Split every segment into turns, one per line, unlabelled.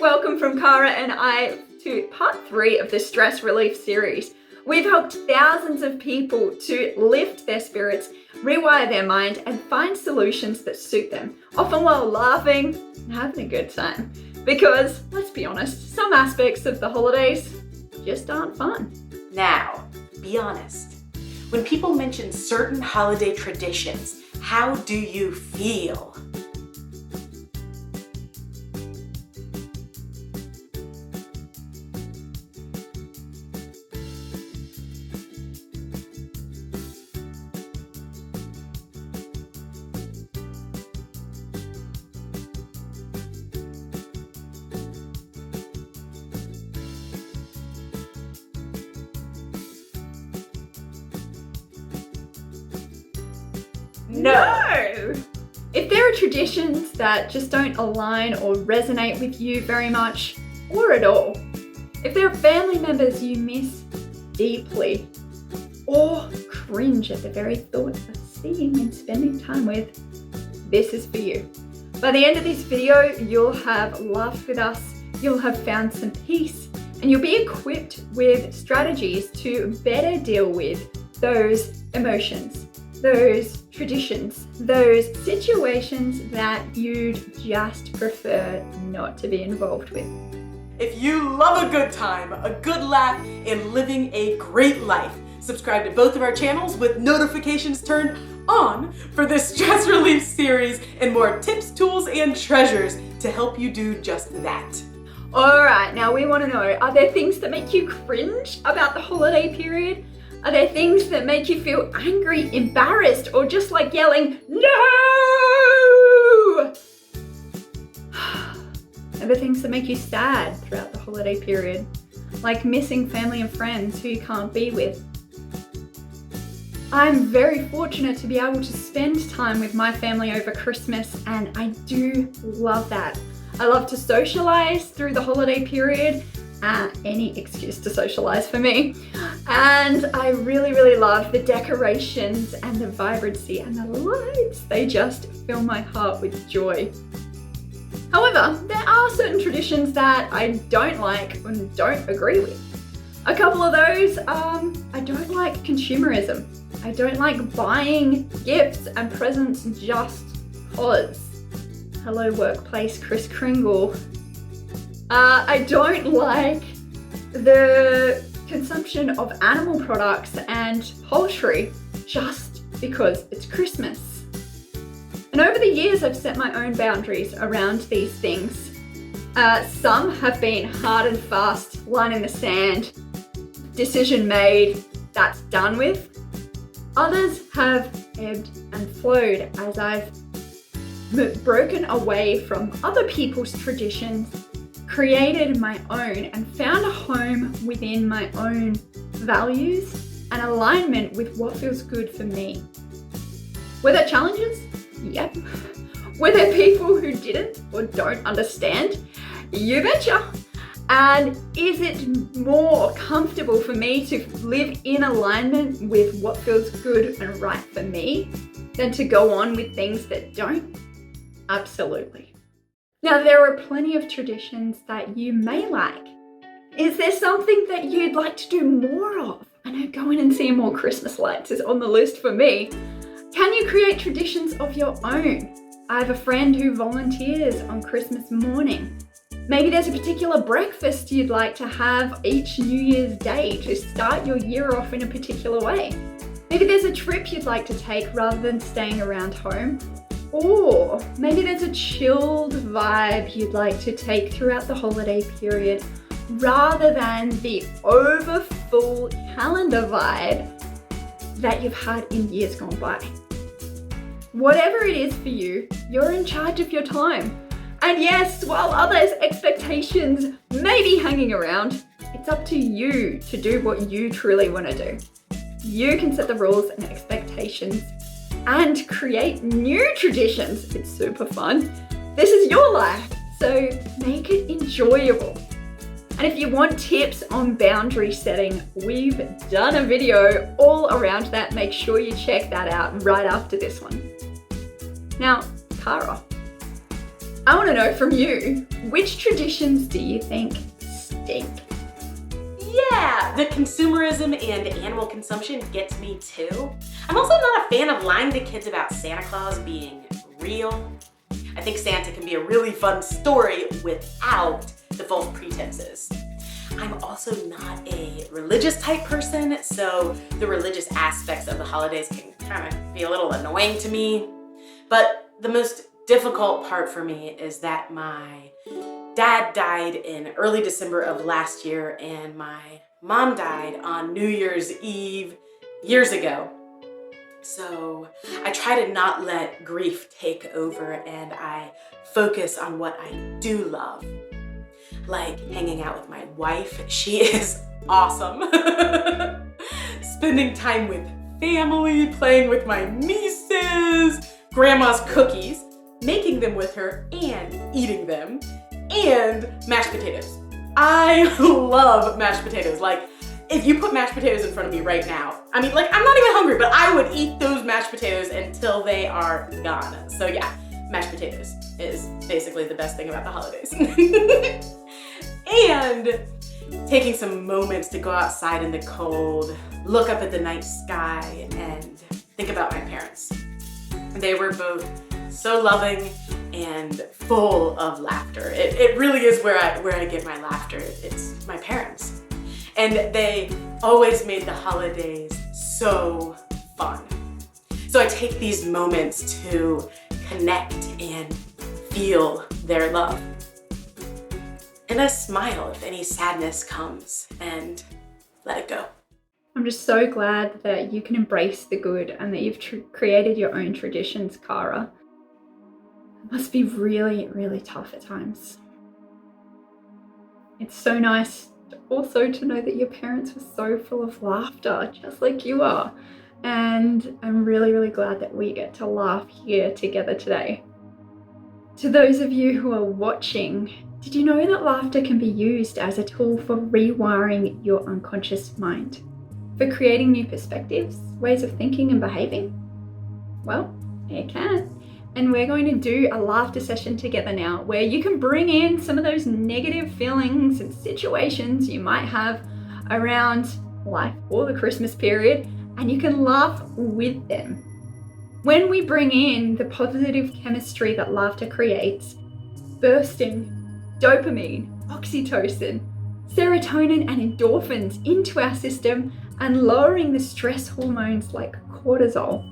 welcome from Cara and I to part 3 of the stress relief series. We've helped thousands of people to lift their spirits, rewire their mind, and find solutions that suit them, often while laughing and having a good time. Because, let's be honest, some aspects of the holidays just aren't fun.
Now, be honest. When people mention certain holiday traditions, how do you feel?
No! If there are traditions that just don't align or resonate with you very much, or at all, if there are family members you miss deeply, or cringe at the very thought of seeing and spending time with, this is for you. By the end of this video, you'll have laughed with us, you'll have found some peace, and you'll be equipped with strategies to better deal with those emotions, those traditions, those situations that you'd just prefer not to be involved with.
If you love a good time, a good laugh, and living a great life, subscribe to both of our channels with notifications turned on for this stress relief series and more tips, tools, and treasures to help you do just that.
Alright, now we want to know, are there things that make you cringe about the holiday period? Are there things that make you feel angry, embarrassed, or just like yelling, no? Are there things that make you sad throughout the holiday period? Like missing family and friends who you can't be with? I'm very fortunate to be able to spend time with my family over Christmas, and I do love that. I love to socialize through the holiday period. Any excuse to socialize for me. And I really love the decorations and the vibrancy and the lights. They just fill my heart with joy. However, there are certain traditions that I don't like and don't agree with. A couple of those, I don't like consumerism. I don't like buying gifts and presents just cause. Hello workplace, Kris Kringle. I don't like the consumption of animal products and poultry just because it's Christmas. And over the years, I've set my own boundaries around these things. Some have been hard and fast, line in the sand, decision made, that's done with. Others have ebbed and flowed as I've broken away from other people's traditions, created my own, and found a home within my own values and alignment with what feels good for me. Were there challenges? Yep. Were there people who didn't or don't understand? You betcha. And is it more comfortable for me to live in alignment with what feels good and right for me than to go on with things that don't? Absolutely. Now, there are plenty of traditions that you may like. Is there something that you'd like to do more of? I know going and seeing more Christmas lights is on the list for me. Can you create traditions of your own? I have a friend who volunteers on Christmas morning. Maybe there's a particular breakfast you'd like to have each New Year's Day to start your year off in a particular way. Maybe there's a trip you'd like to take rather than staying around home. Or maybe there's a chilled vibe you'd like to take throughout the holiday period rather than the overfull calendar vibe that you've had in years gone by. Whatever it is for you, you're in charge of your time. And yes, while others' expectations may be hanging around, it's up to you to do what you truly want to do. You can set the rules and expectations and create new traditions. It's super fun. This is your life, so make it enjoyable. And if you want tips on boundary setting, we've done a video all around that. Make sure you check that out right after this one. Now, Cara, I want to know from you, which traditions do you think stink?
Yeah, the consumerism and animal consumption gets me too. I'm also not a fan of lying to kids about Santa Claus being real. I think Santa can be a really fun story without the false pretenses. I'm also not a religious type person, so the religious aspects of the holidays can kind of be a little annoying to me. But the most difficult part for me is that my dad died in early December of last year and my mom died on New Year's Eve years ago. So I try to not let grief take over and I focus on what I do love. Like hanging out with my wife, she is awesome. Spending time with family, playing with my nieces, grandma's cookies, making them with her and eating them, and mashed potatoes. I love mashed potatoes. Like, if you put mashed potatoes in front of me right now, I mean, like, I'm not even hungry, but I would eat those mashed potatoes until they are gone. So yeah, mashed potatoes is basically the best thing about the holidays. And taking some moments to go outside in the cold, look up at the night sky, and think about my parents. They were both so loving and full of laughter. It really is where I get my laughter. It's my parents. And they always made the holidays so fun. So I take these moments to connect and feel their love. And I smile if any sadness comes and let it go.
I'm just so glad that you can embrace the good and that you've created your own traditions, Cara. It must be really, really tough at times. It's so nice also to know that your parents were so full of laughter, just like you are. And I'm really, really glad that we get to laugh here together today. To those of you who are watching, did you know that laughter can be used as a tool for rewiring your unconscious mind? For creating new perspectives, ways of thinking and behaving? Well, it can. And we're going to do a laughter session together now where you can bring in some of those negative feelings and situations you might have around life or the Christmas period, and you can laugh with them. When we bring in the positive chemistry that laughter creates, bursting dopamine, oxytocin, serotonin and endorphins into our system and lowering the stress hormones like cortisol,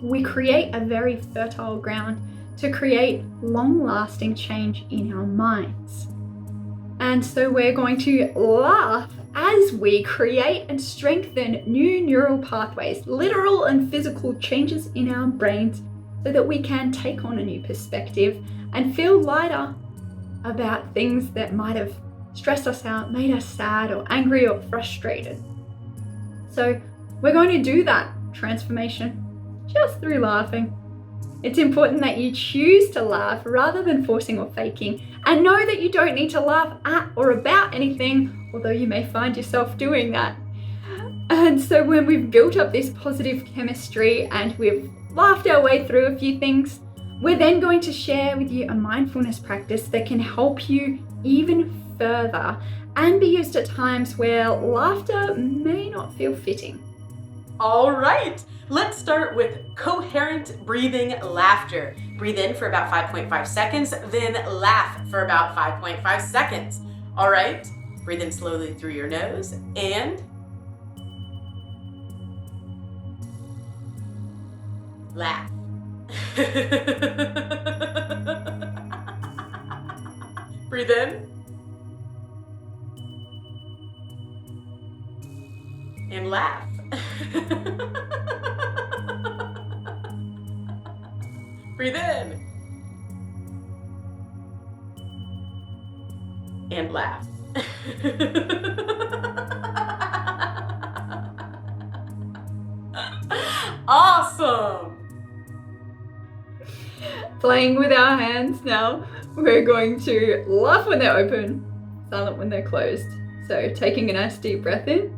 we create a very fertile ground to create long-lasting change in our minds. And so we're going to laugh as we create and strengthen new neural pathways, literal and physical changes in our brains, so that we can take on a new perspective and feel lighter about things that might have stressed us out, made us sad or angry or frustrated. So we're going to do that transformation just through laughing. It's important that you choose to laugh rather than forcing or faking, and know that you don't need to laugh at or about anything, although you may find yourself doing that. And so when we've built up this positive chemistry and we've laughed our way through a few things, we're then going to share with you a mindfulness practice that can help you even further and be used at times where laughter may not feel fitting.
All right, let's start with coherent breathing laughter. Breathe in for about 5.5 seconds, then laugh for about 5.5 seconds. All right, breathe in slowly through your nose and laugh. Breathe in and laugh. Breathe in and laugh. Awesome!
Playing with our hands now, we're going to laugh when they're open, silent when they're closed. So taking a nice deep breath in.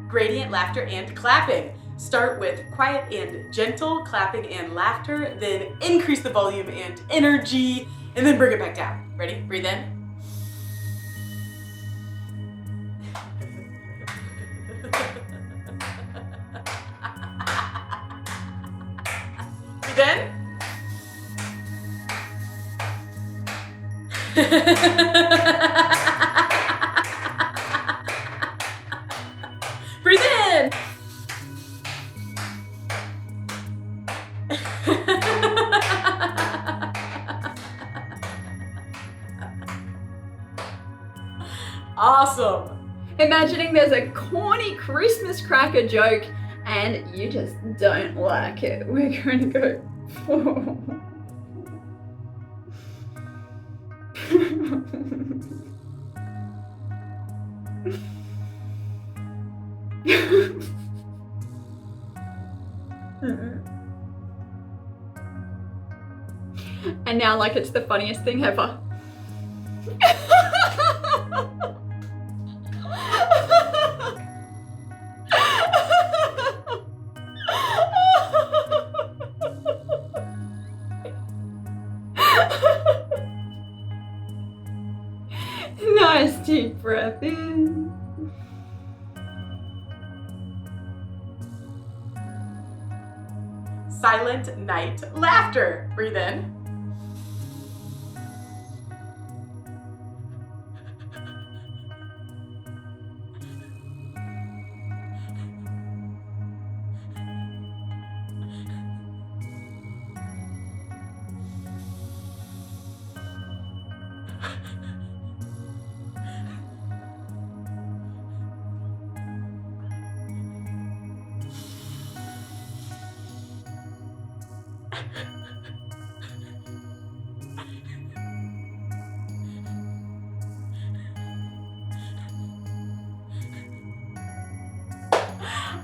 Gradient laughter and clapping. Start with quiet and gentle clapping and laughter, then increase the volume and energy, and then bring it back down. Ready? Breathe in. Breathe in. Breathe in. Awesome.
Imagining there's a corny Christmas cracker joke and you just don't like it. We're going to go. And now, like, it's the funniest thing ever. Nice deep breath in.
Silent night laughter. Breathe in.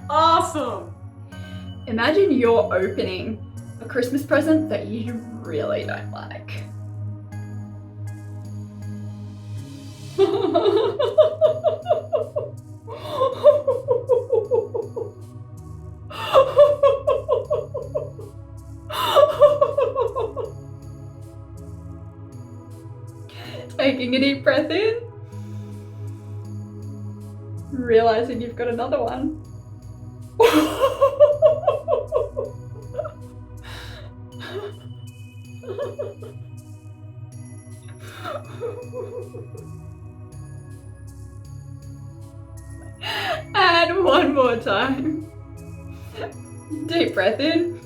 Awesome.
Imagine you're opening a Christmas present that you really don't like. Taking a deep breath in, realizing you've got another one. And one more time. Deep breath in,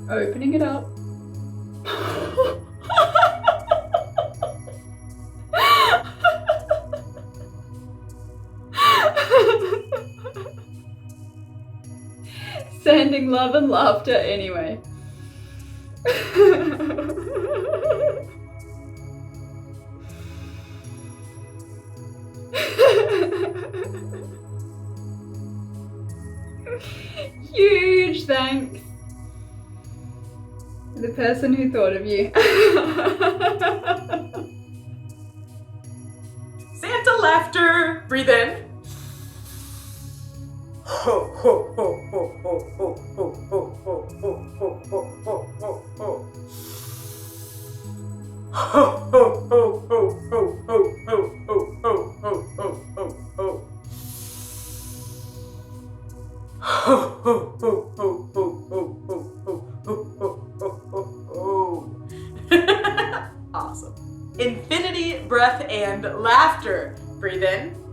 opening it up. Sending love and laughter anyway. Huge thanks to the person who thought of you.
Santa laughter. Breathe in. Ho ho ho ho ho ho ho ho ho ho ho ho ho ho ho. Ho ho ho ho ho ho ho ho ho ho ho ho ho. Ho ho ho ho ho ho ho ho ho ho ho. Awesome. Infinity breath and laughter. Breathe in.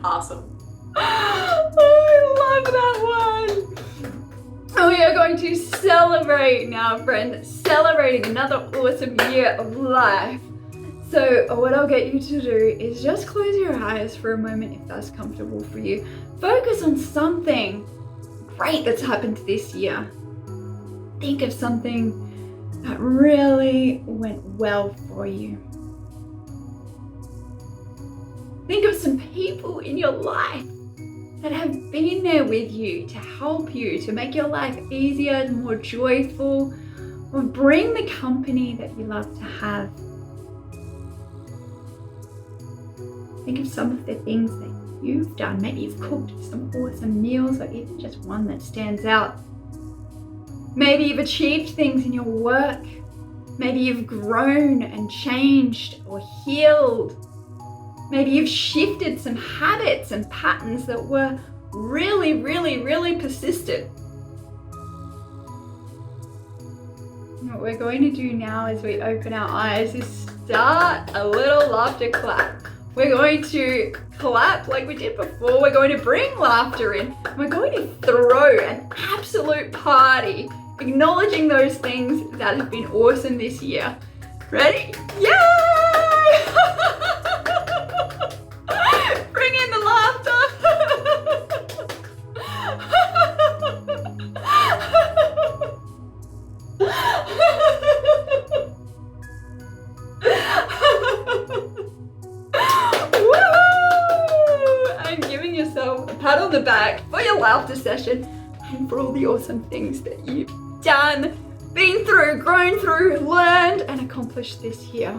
Awesome.
I love that one. We are going to celebrate now, friend. Celebrating another awesome year of life. So what I'll get you to do is just close your eyes for a moment if that's comfortable for you. Focus on something great that's happened this year. Think of something that really went well for you. Think of some people in your life that have been there with you to help you, to make your life easier and more joyful, or bring the company that you love to have. Think of some of the things that you've done. Maybe you've cooked some awesome meals, or even just one that stands out. Maybe you've achieved things in your work. Maybe you've grown and changed or healed. Maybe you've shifted some habits and patterns that were really persistent. And what we're going to do now as we open our eyes is start a little laughter clap. We're going to clap like we did before. We're going to bring laughter in. We're going to throw an absolute party, acknowledging those things that have been awesome this year. Ready? Yay! Bring in the laughter. And giving yourself a pat on the back for your laughter session and for all the awesome things that you've done, been through, grown through, learned, and accomplished this year.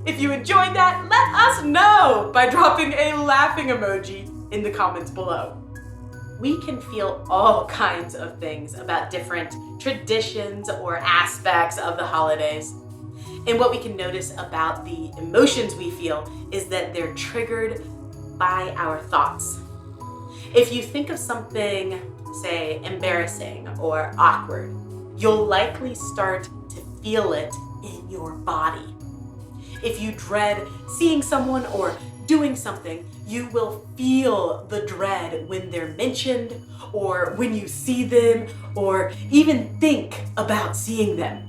If you enjoyed that, let us know by dropping a laughing emoji in the comments below. We can feel all kinds of things about different traditions or aspects of the holidays. And what we can notice about the emotions we feel is that they're triggered by our thoughts. If you think of something, say, embarrassing or awkward, you'll likely start to feel it in your body. If you dread seeing someone or doing something, you will feel the dread when they're mentioned, or when you see them, or even think about seeing them.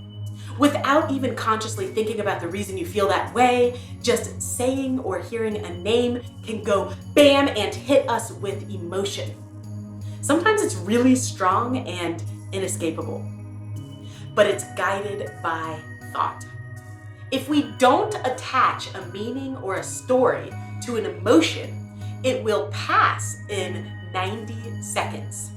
Without even consciously thinking about the reason you feel that way, just saying or hearing a name can go bam and hit us with emotion. Sometimes it's really strong and inescapable, but it's guided by thought. If we don't attach a meaning or a story to an emotion, it will pass in 90 seconds.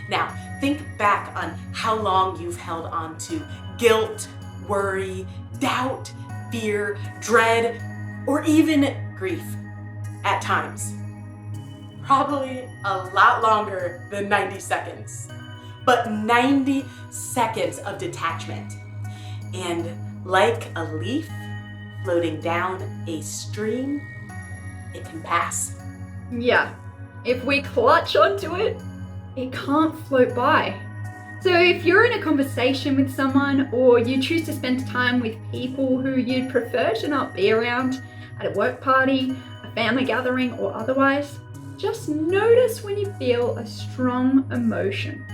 Now, think back on how long you've held on to guilt, worry, doubt, fear, dread, or even grief at times. Probably a lot longer than 90 seconds, but 90 seconds of detachment. And like a leaf floating down a stream, it can pass.
Yeah, if we clutch onto it, it can't float by. So if you're in a conversation with someone, or you choose to spend time with people who you'd prefer to not be around at a work party, a family gathering, or otherwise, just notice when you feel a strong emotion.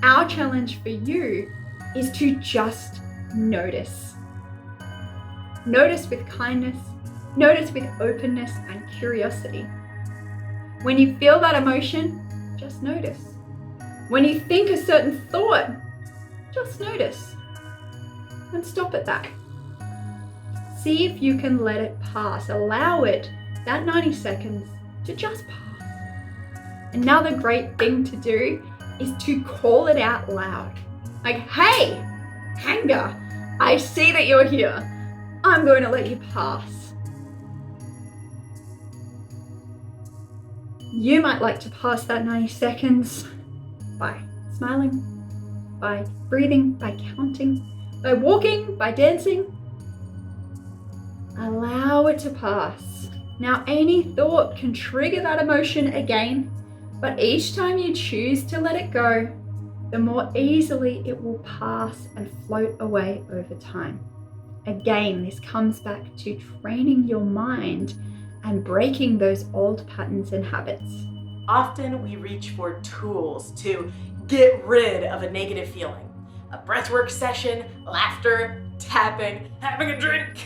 Our challenge for you is to just notice. Notice with kindness, notice with openness and curiosity. When you feel that emotion, just notice. When you think a certain thought, just notice and stop at that. See if you can let it pass. Allow it, that 90 seconds, to just pass. Another great thing to do is to call it out loud. Like, hey, anger, I see that you're here. I'm going to let you pass. You might like to pass that 90 seconds by smiling, by breathing, by counting, by walking, by dancing. Allow it to pass. Now, any thought can trigger that emotion again, but each time you choose to let it go, the more easily it will pass and float away over time. Again, this comes back to training your mind and breaking those old patterns and habits.
Often we reach for tools to get rid of a negative feeling. A breathwork session, laughter, tapping, having a drink.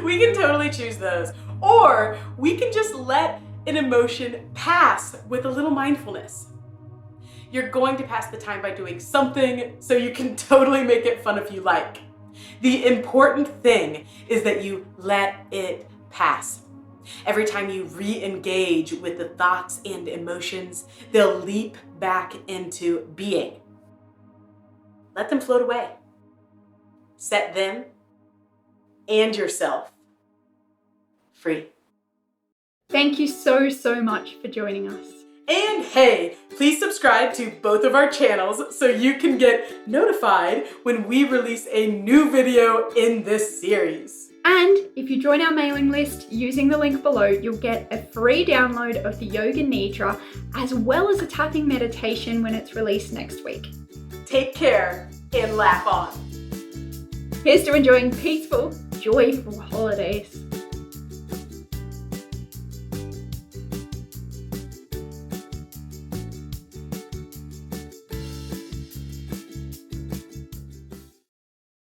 We can totally choose those. Or we can just let an emotion pass with a little mindfulness. You're going to pass the time by doing something, so you can totally make it fun if you like. The important thing is that you let it pass. Every time you re-engage with the thoughts and emotions, they'll leap back into being. Let them float away. Set them and yourself free.
Thank you so much for joining us.
And hey, please subscribe to both of our channels so you can get notified when we release a new video in this series.
And if you join our mailing list using the link below, you'll get a free download of the Yoga Nidra as well as a tapping meditation when it's released next week.
Take care and laugh on.
Here's to enjoying peaceful, joyful holidays.